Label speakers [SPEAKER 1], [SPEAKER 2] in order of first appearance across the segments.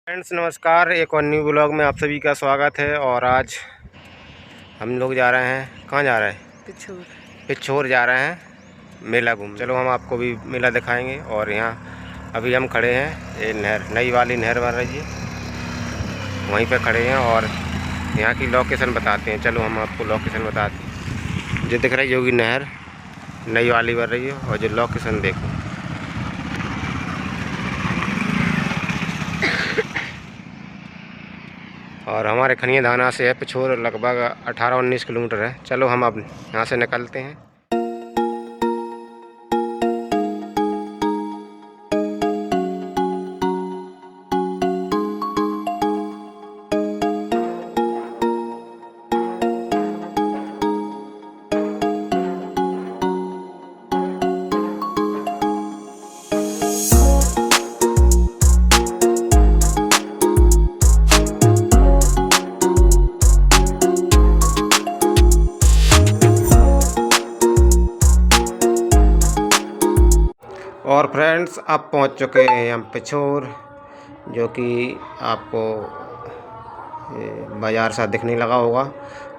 [SPEAKER 1] Friends नमस्कार, एक और न्यू ब्लॉग में आप सभी का स्वागत है। और आज हम लोग जा रहे हैं, कहाँ जा रहे हैं? पिछोर जा रहे हैं मेला घूमने। चलो हम आपको भी मेला दिखाएंगे। और यहाँ अभी हम खड़े हैं, ये नहर नई वाली नहर बन रही है, वहीं पे खड़े हैं और यहाँ की लोकेशन बताते हैं। चलो हम आपको लोकेशन बताते हैं। जो दिख रही होगी नहर नई वाली बन रही है, और जो लोकेशन देखो और हमारे खनिया धाना से है पिछोर लगभग 18-19 किलोमीटर है। चलो हम अब यहाँ से निकलते हैं। और फ्रेंड्स अब पहुंच चुके हैं हम पिछोर, जो कि आपको बाज़ार सा दिखने लगा होगा।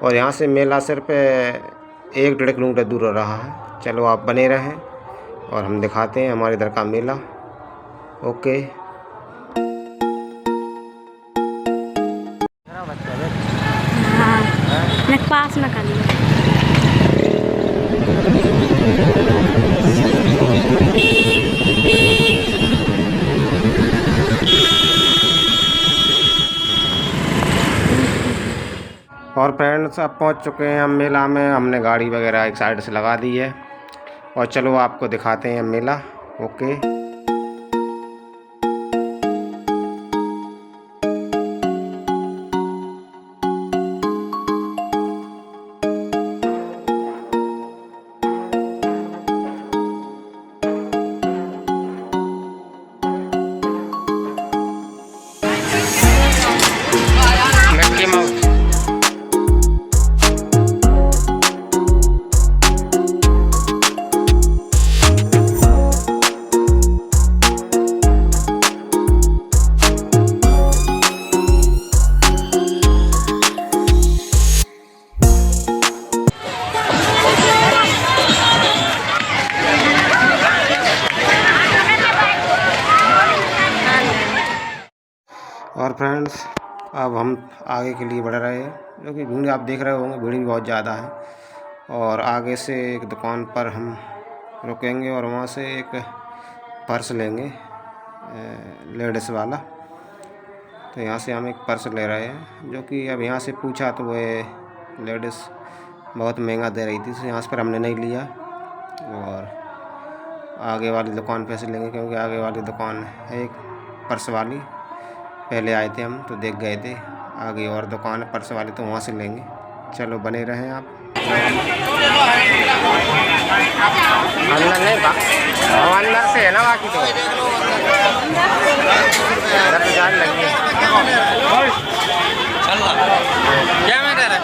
[SPEAKER 1] और यहाँ से मेला सिर्फ 1-1.5 किलोमीटर दूर रहा है। चलो आप बने रहें और हम दिखाते हैं हमारे इधर का मेला। ओके।
[SPEAKER 2] हाँ, पास में कर लिया।
[SPEAKER 1] और फ्रेंड्स अब पहुंच चुके हैं हम मेला में। हमने गाड़ी वगैरह एक साइड से लगा दी है और चलो आपको दिखाते हैं मेला। ओके। Mickey mouse. और फ्रेंड्स अब हम आगे के लिए बढ़ रहे हैं, जो कि भीड़ आप देख रहे होंगे, भीड़ भी बहुत ज़्यादा है। और आगे से एक दुकान पर हम रुकेंगे और वहाँ से एक पर्स लेंगे, लेडीज़ वाला। तो यहाँ से हम एक पर्स ले रहे हैं, जो कि अब यहाँ से पूछा तो वो लेडीज़ बहुत महंगा दे रही थी, तो यहाँ पर हमने नहीं लिया। और आगे वाली दुकान पे से लेंगे, क्योंकि आगे वाली दुकान है एक पर्स वाली। पहले आए थे हम तो देख गए थे, आगे और दुकान है पर्स वाली, तो वहाँ से लेंगे। चलो बने रहें आप। अंदर नहीं अंदर से है ना, बाकी तो जान लगी क्या मैं कह रहा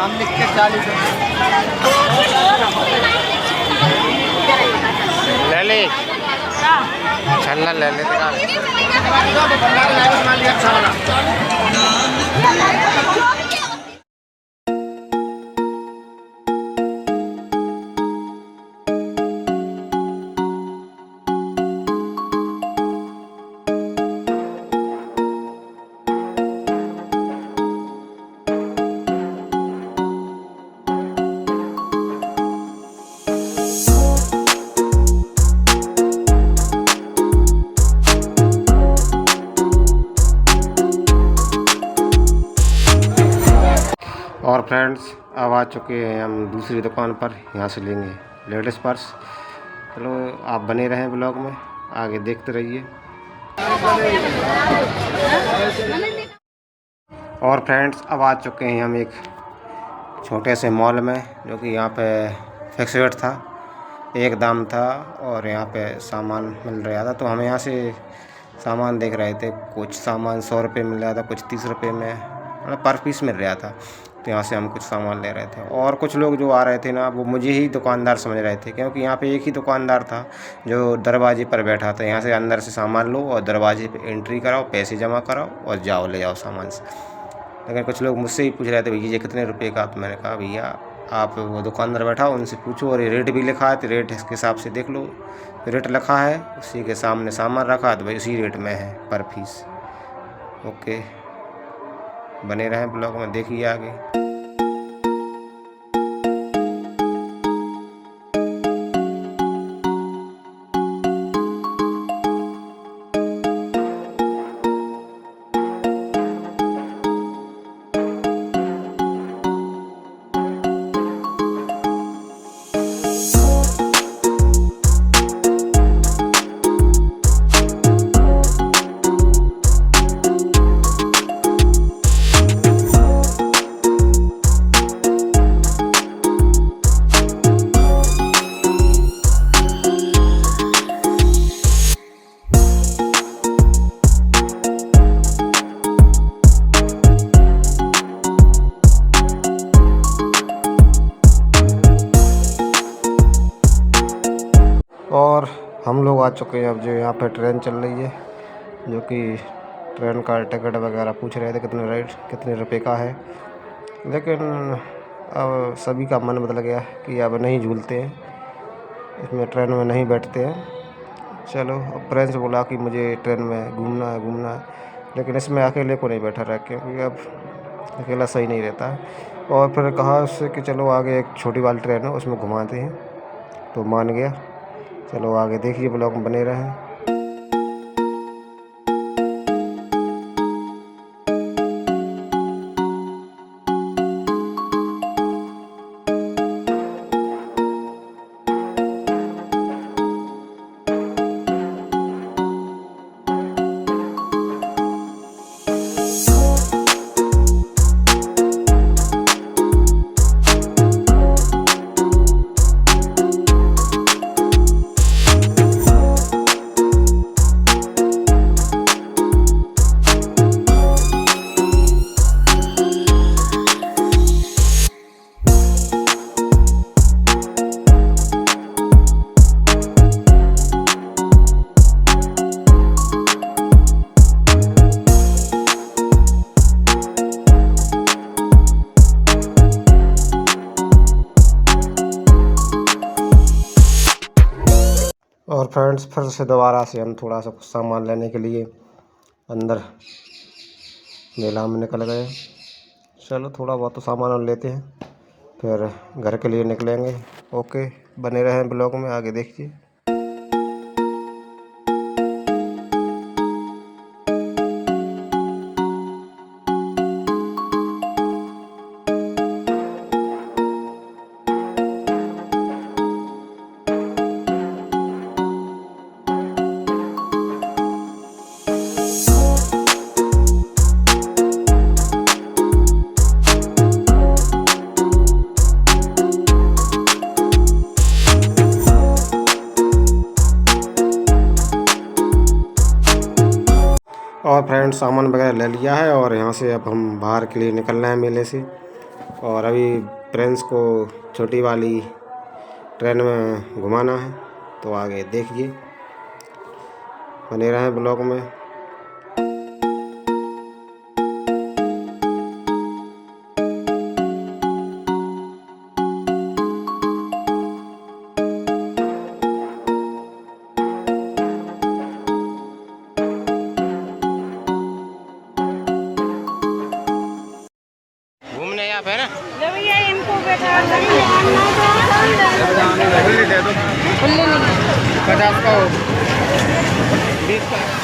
[SPEAKER 1] हम लिख के 40 ले ले छल्ला ले ले। और फ्रेंड्स अब आ चुके हैं हम दूसरी दुकान पर, यहाँ से लेंगे लेडीज़ पर्स। चलो आप बने रहें ब्लॉग में, आगे देखते रहिए। और फ्रेंड्स अब आ चुके हैं हम एक छोटे से मॉल में, जो कि यहाँ पे फिक्स रेट था, एक दाम था और यहाँ पे सामान मिल रहा था। तो हम यहाँ से सामान देख रहे थे, कुछ सामान 100 रुपये मिल रहा था, कुछ 30 रुपये में, मतलब पर पीस मिल रहा था। तो यहाँ से हम कुछ सामान ले रहे थे। और कुछ लोग जो आ रहे थे ना, वो मुझे ही दुकानदार समझ रहे थे, क्योंकि यहाँ पे एक ही दुकानदार था जो दरवाजे पर बैठा था। यहाँ से अंदर से सामान लो और दरवाजे पे एंट्री कराओ, पैसे जमा कराओ और जाओ, ले जाओ सामान से। लेकिन कुछ लोग मुझसे ही पूछ रहे थे, भैया ये कितने रुपये का? तो मैंने कहा भैया आप वो दुकानदार बैठा हो, उनसे पूछो, और ये रेट भी लिखा है तो रेट इसके हिसाब से देख लो। रेट लिखा है, उसी के सामने सामान रखा है तो भाई उसी रेट में है पर पीस। ओके, बने रहें ब्लॉग में, देखिए आगे। और हम लोग आ चुके हैं अब जो यहाँ पे ट्रेन चल रही है, जो कि ट्रेन का टिकट वगैरह पूछ रहे थे कितने रुपए का है। लेकिन अब सभी का मन बदल गया कि अब नहीं झूलते हैं, इसमें ट्रेन में नहीं बैठते हैं। चलो, अब फ्रेंड्स बोला कि मुझे ट्रेन में घूमना है, लेकिन इसमें अकेले को नहीं बैठा रहा, क्योंकि अब अकेला सही नहीं रहता है। और फिर कहा उससे कि चलो आगे एक छोटी वाली ट्रेन है, उसमें घुमाते हैं, तो मान गया। चलो आगे देखिए, ब्लॉग में बने रहें। और फ्रेंड्स, फिर से दोबारा से हम थोड़ा सा कुछ सामान लेने के लिए अंदर मेला में निकल गए। चलो थोड़ा बहुत तो सामान लेते हैं, फिर घर के लिए निकलेंगे। ओके, बने रहें ब्लॉग में, आगे देखिए। और फ्रेंड्स, सामान वगैरह ले लिया है और यहाँ से अब हम बाहर के लिए निकल रहे हैं मेले से। और अभी फ्रेंड्स को छोटी वाली ट्रेन में घुमाना है, तो आगे देखिए, बने रहें ब्लॉग में। घूमने यहाँ पे ना
[SPEAKER 2] इनको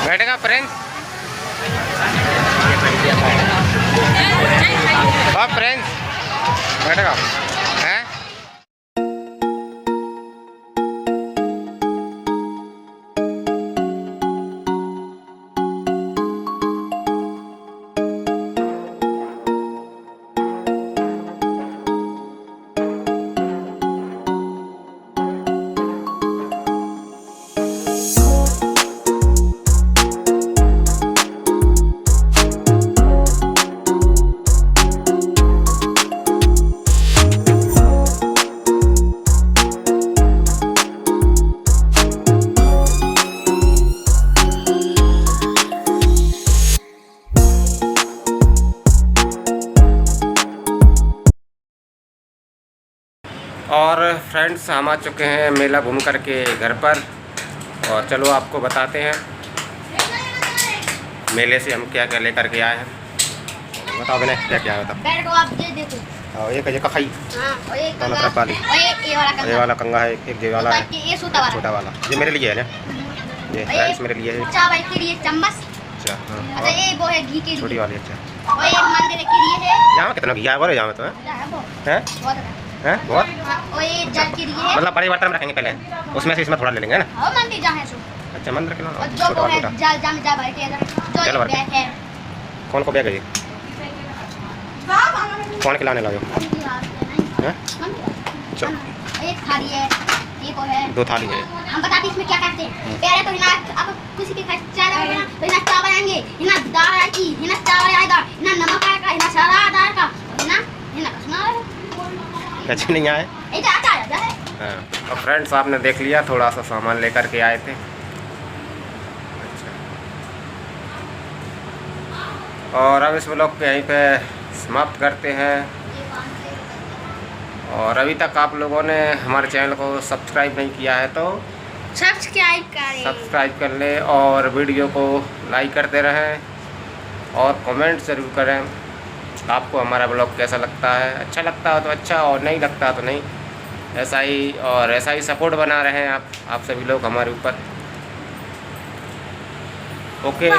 [SPEAKER 1] बैठेगा फ्रेंड्स, फ्रेंड्स बैठेगा हैं। फ्रेंड्स हम आ चुके हैं मेला घूम करके घर पर। और चलो आपको बताते हैं मेले से हम क्या क्या लेकर के आए हैं। बताओ मैंने क्या क्या है बताओ।
[SPEAKER 2] बैठ को आप ये देखो।
[SPEAKER 1] और एक है कखाई
[SPEAKER 2] हाँ, और ये
[SPEAKER 1] दोनों
[SPEAKER 2] कंगा,
[SPEAKER 1] तरफ वाली।
[SPEAKER 2] और ये वाला कंगा।
[SPEAKER 1] ये वाला कंगा है, एक ये वाला है,
[SPEAKER 2] ये छोटा वाला।
[SPEAKER 1] छोटा वाला। ये मेरे लिए है ना, ये
[SPEAKER 2] और
[SPEAKER 1] फ्रेंड्स मेरे लिए है।
[SPEAKER 2] चावल के लिए चम्मच।
[SPEAKER 1] अच्छा हाँ।
[SPEAKER 2] अच्छा ये वो है घी के
[SPEAKER 1] छोटी
[SPEAKER 2] लिए।
[SPEAKER 1] वाली अच्छा।
[SPEAKER 2] और ये मंदिर के लिए है।
[SPEAKER 1] यहाँ कितना घी है यहाँ में तो है
[SPEAKER 2] बहुत
[SPEAKER 1] हैं बहुत।
[SPEAKER 2] हाँ, और ये जल के लिए है।
[SPEAKER 1] मतलब बड़े बर्तन में रखेंगे पहले, उसमें से इसमें थोड़ा ले लेंगे है ना।
[SPEAKER 2] और मंदिर जहाँ है सो।
[SPEAKER 1] अच्छा मंदिर के
[SPEAKER 2] और
[SPEAKER 1] नाम
[SPEAKER 2] जो
[SPEAKER 1] छोटा
[SPEAKER 2] वो है
[SPEAKER 1] छोटा।
[SPEAKER 2] जल जम जा बैठे हैं जो
[SPEAKER 1] चलो
[SPEAKER 2] ये
[SPEAKER 1] बैठ।
[SPEAKER 2] बैग है।
[SPEAKER 1] कौन को बैग है ये, कौन खिलाने लाओ हैं? चलो
[SPEAKER 2] ये थाली है, ये वो है।
[SPEAKER 1] 2 थाली है।
[SPEAKER 2] हम बताते इसमें क्या करते हैं। पहले तो हिना अब किसी के घर चाय बनाएंगे तो हिना चावल आएंगे, हिना दाल आएगी, हिना चावल आएगा, हिना नमक आएगा, हिना सारा दाल का, हिना हिना कसना है।
[SPEAKER 1] अच्छा नहीं आए।
[SPEAKER 2] ये तो आता है जाए।
[SPEAKER 1] हाँ। और फ्रेंड्स आपने देख लिया, थोड़ा सा सामान लेकर के आए थे। अच्छा। और अब इस ब्लॉग के यहीं पे समाप्त करते हैं। और अभी तक आप लोगों ने हमारे चैनल को सब्सक्राइब नहीं किया है तो
[SPEAKER 2] सब्सक्राइब करें।
[SPEAKER 1] सब्सक्राइब कर लें और वीडियो को लाइक करते रहें और कमेंट ज़रूर करें आपको हमारा ब्लॉग कैसा लगता है। अच्छा लगता हो तो अच्छा, और नहीं लगता तो नहीं। ऐसा ही सपोर्ट बना रहे हैं आप सभी लोग हमारे ऊपर। ओके।